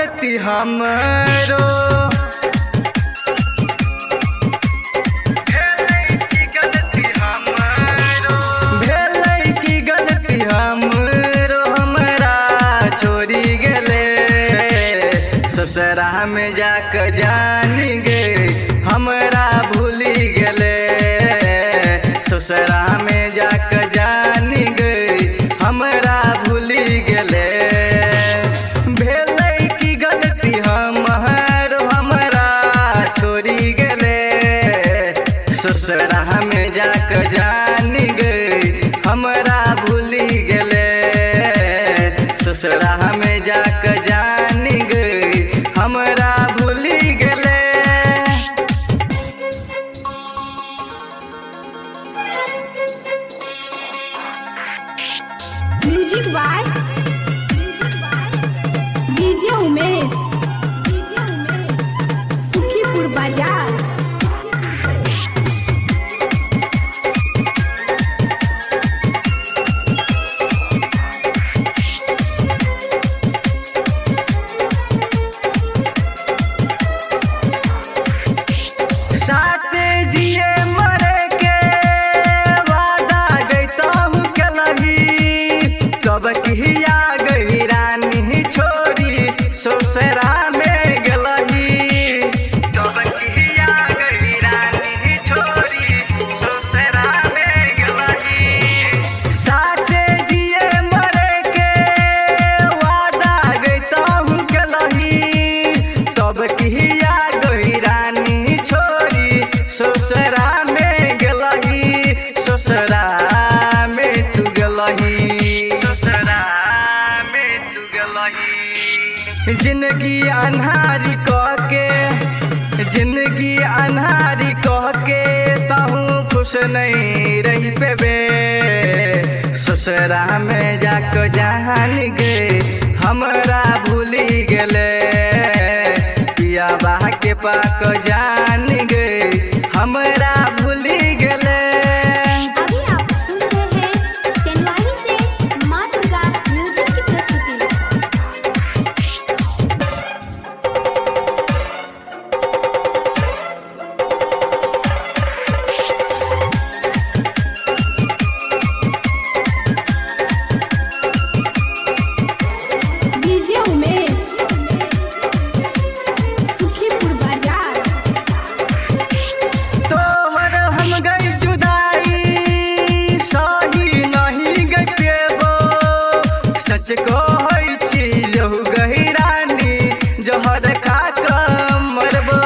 गलती हमरो ससुरा में जाकर जान गे हमरा भूली गेले ससुरा में जाकर जान गे हमरा भूली गेले भेलै की गलती हमरो हमरा छोड़ी गेले ससुरा में जाकर जान गे हमरा भूली गेले ससुरा में जाकर जान गे हमरा भूली गेले music by DJ Umesh Sukhipur बाजार। साथे जिए मरे के वादा गईतहु केलही कब किया गई रानी छोड़ी ससुरा में गेलही कब किया गई रानी छोड़ी ससुरा में गेलही साथे जिए मरे के वादा गईतहु केलही कब किया गई रानी छोड़ी ससुरा में गेलही ससुरा में तू गेलही ससुरा में तू गेलही जिंदगी अन्हारी कह के तहु खुश नहीं रही पेबे ससुरा में जाकर जान गे हमरा भूली गेले पिया बाह के पाक जान गे हमरा भूली गेले। अभी आप सुन रहे हैं कैनवारी से माँ दुर्गा म्यूजिक की प्रस्तुति। डीजे उमेश सुखीपुर बाजार। तोहर हम गई जुदाई सही नहीं गई पेबो सच कहै छी लहु गही रानी जहर खा कऽ मरबो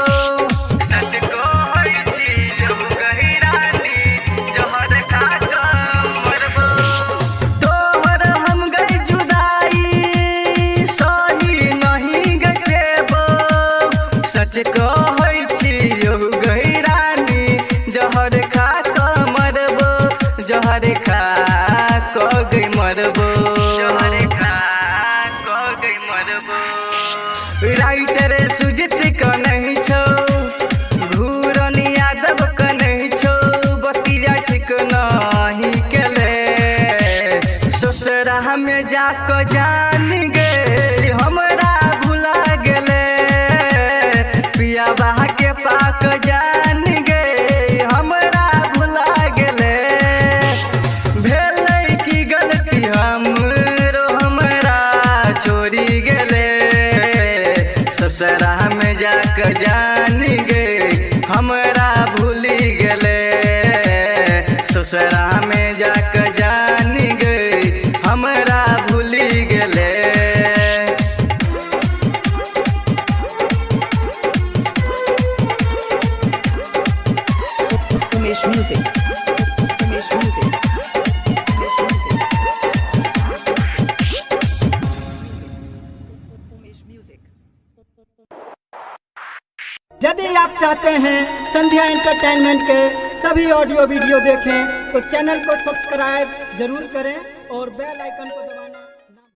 सच कहै छी लहु गही रानी जहर खा कऽ मरबो तोहर हम गई जुदाई सही नहीं गई पेबो सच कहै छी लहु गही रानी जहर खा कऽ मरबो जहर खा कऽ गई मरबो जहर खा कऽ गई मरबो राइटर सुजित का नहीं छो घूरन यादव का नहीं छो बतिया ठीक नहीं केले ससुरा में जाकर जान गे हमरा भुला गेले पिया बाह के पाक जान गे हमरा भुला गेले भेलै की गलती हमरो हमरा छोड़ी गेले ससुरा में जाकर जान गे हमरा भूली गेले ससुरा में जाकर जान गे हमरा भूली गेले। Umesh Music. Umesh Music. Umesh Music. Umesh Music. यदि आप चाहते हैं संध्या एंटरटेनमेंट के सभी ऑडियो वीडियो देखें तो चैनल को सब्सक्राइब जरूर करें और बेल आइकन को दबाएं।